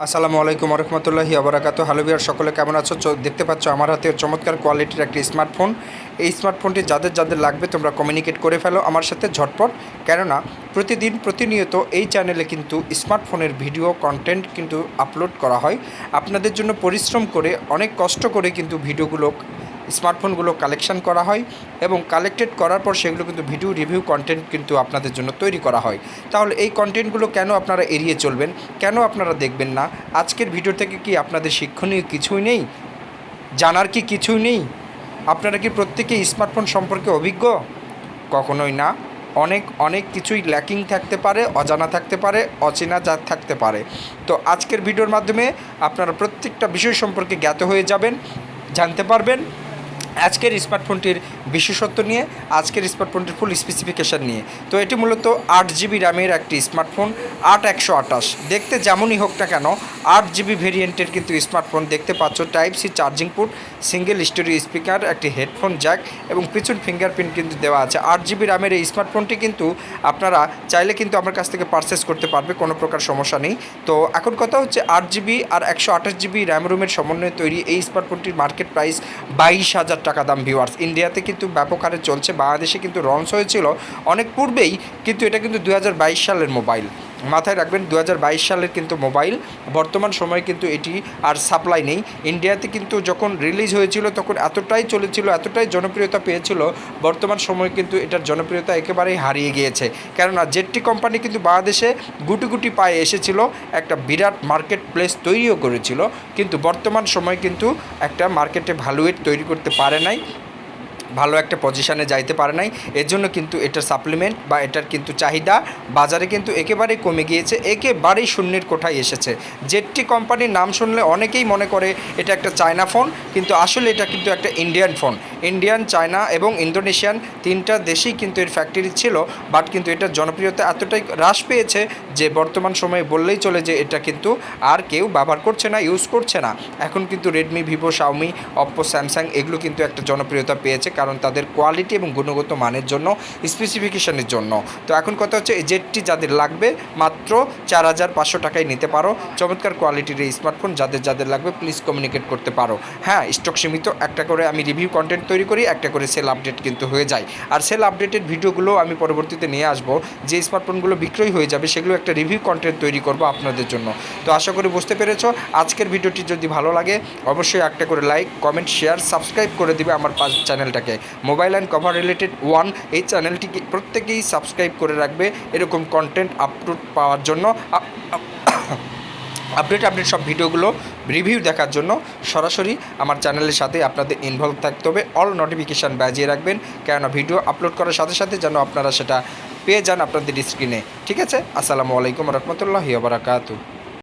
আসসালামু আলাইকুম রহমতুল্লাহি আবরাকাতু। হ্যালো ভিউয়ার, সকলে কেমন আছো? দেখতে পাচ্ছ আমার হাতে চমৎকার কোয়ালিটির একটি স্মার্টফোন। এই স্মার্টফোনটি যাদের যাদের লাগবে তোমরা কমিউনিকেট করে ফেলো আমার সাথে ঝটপট, কেননা প্রতিনিয়ত এই চ্যানেলে কিন্তু স্মার্টফোনের ভিডিও কন্টেন্ট কিন্তু আপলোড করা হয়। আপনাদের জন্য পরিশ্রম করে অনেক কষ্ট করে কিন্তু ভিডিওগুলো স্মার্টফোনগুলো কালেকশন করা হয় এবং কালেক্টেড করার পর সেগুলো কিন্তু ভিডিও রিভিউ কন্টেন্ট কিন্তু আপনাদের জন্য তৈরি করা হয়। তাহলে এই কন্টেন্টগুলো কেন আপনারা এড়িয়ে চলবেন, কেন আপনারা দেখবেন না? আজকের ভিডিও থেকে কি আপনাদের শিক্ষণীয় কিছুই নেই, জানার কি কিছুই নেই? আপনারা কি প্রত্যেকেই স্মার্টফোন সম্পর্কে অভিজ্ঞ? কখনোই না। অনেক কিছুই ল্যাকিং থাকতে পারে, অজানা থাকতে পারে, অচেনা থাকতে পারে। তো আজকের ভিডিওর মাধ্যমে আপনারা প্রত্যেকটা বিষয় সম্পর্কে জ্ঞাত হয়ে যাবেন, জানতে পারবেন আজকের স্মার্টফোনটির বিশেষত্ব নিয়ে, আজকের স্মার্টফোনটির ফুল স্পেসিফিকেশান নিয়ে। তো এটি মূলত 8GB র্যামের একটি স্মার্টফোন, 8128। দেখতে যেমনই হোক না কেন 8GB ভেরিয়েন্টের কিন্তু স্মার্টফোন দেখতে পাচ্ছ। Type C charging port, single storage speaker, একটি হেডফোন জ্যাক এবং পিছন ফিঙ্গারপ্রিন্ট কিন্তু দেওয়া আছে। 8GB র্যামের এই স্মার্টফোনটি কিন্তু আপনারা চাইলে কিন্তু আমার কাছ থেকে পারচেস করতে পারবে, কোনো প্রকার সমস্যা নেই। তো এখন কথা হচ্ছে 8GB আর 128GB র্যাম রুমের সমন্বয়ে তৈরি এই স্মার্টফোনটির মার্কেট প্রাইস 22,000 টাকা দাম। ভিউয়ার্স, ইন্ডিয়াতে কিন্তু ব্যাপক হারে চলছে, বাংলাদেশে কিন্তু লঞ্চ হয়েছিল অনেক পূর্বেই, কিন্তু এটা কিন্তু 2022 সালের মোবাইল। মাথায় রাখবেন 2022 সালের কিন্তু মোবাইল। বর্তমান সময়ে কিন্তু এটি আর সাপ্লাই নেই। ইন্ডিয়াতে কিন্তু যখন রিলিজ হয়েছিল তখন এতটাই চলেছিল, এতটাই জনপ্রিয়তা পেয়েছিল, বর্তমান সময়ে কিন্তু এটার জনপ্রিয়তা একেবারেই হারিয়ে গিয়েছে। কেননা জেটটি কোম্পানি কিন্তু বাংলাদেশে গুটি গুটি পায়ে এসেছিল, একটা বিরাট মার্কেট প্লেস তৈরিও করেছিল, কিন্তু বর্তমান সময় কিন্তু একটা মার্কেটে ভ্যালুয়েট তৈরি করতে পারে নাই, ভালো একটা পজিশানে যাইতে পারে নাই। এর জন্য কিন্তু এটার সাপ্লিমেন্ট বা এটার কিন্তু চাহিদা বাজারে কিন্তু একেবারেই কমে গিয়েছে, একেবারেই শূন্যের কোঠায় এসেছে। জেটটি কোম্পানির নাম শুনলে অনেকেই মনে করে এটা একটা চায়না ফোন, কিন্তু আসলে এটা কিন্তু একটা ইন্ডিয়ান ফোন। ইন্ডিয়ান, চায়না এবং ইন্দোনেশিয়ান তিনটা দেশেই কিন্তু এর ফ্যাক্টরি ছিল, বাট কিন্তু এটার জনপ্রিয়তা এতটাই হ্রাস পেয়েছে যে বর্তমান সময়ে বললেই চলে যে এটা কিন্তু আর কেউ ব্যবহার করছে না, ইউজ করছে না। এখন কিন্তু Redmi, Vivo, Xiaomi, Oppo, Samsung এগুলো কিন্তু একটা জনপ্রিয়তা পেয়েছে, কারণ তাদের কোয়ালিটি এবং গুণগত মানের জন্য, স্পেসিফিকেশনের জন্য। তো এখন কথা হচ্ছে এই জেটটি যাদের লাগবে মাত্র 4,500 টাকায় নিতে পারো। চমৎকার কোয়ালিটির এই স্মার্টফোন যাদের যাদের লাগবে প্লিজ কমিউনিকেট করতে পারো। হ্যাঁ, স্টক সীমিত, একটা করে আমি রিভিউ কন্টেন্ট তৈরি করি, একটা করে সেল আপডেট কিন্তু হয়ে যায়। আর সেল আপডেটের ভিডিওগুলো আমি পরবর্তীতে নিয়ে আসবো, যে স্মার্টফোনগুলো বিক্রয় হয়ে যাবে সেগুলো একটা রিভিউ কন্টেন্ট তৈরি করব আপনাদের জন্য। তো আশা করি বুঝতে পেরেছো। আজকের ভিডিওটি যদি ভালো লাগে অবশ্যই একটা করে লাইক, কমেন্ট, শেয়ার, সাবস্ক্রাইব করে দিবে আমার চ্যানেলটাকে। Mobile and cover related one, এই চ্যানেলটিকে প্রত্যেকেই সাবস্ক্রাইব করে রাখবে এরকম কন্টেন্ট আপলোড পাওয়ার জন্য, আপডেট সব ভিডিওগুলো রিভিউ দেখার জন্য। সরাসরি আমার চ্যানেলের সাথে আপনাদের ইনভলভ থাকতে হবে, অল নোটিফিকেশান বাজিয়ে রাখবেন, কেননা ভিডিও আপলোড করার সাথে সাথে যেন আপনারা সেটা পেয়ে যান আপনাদের স্ক্রিনে। ঠিক আছে? আসসালামু আলাইকুম রহমতুল্লাহি ওয়া বারাকাতুহু।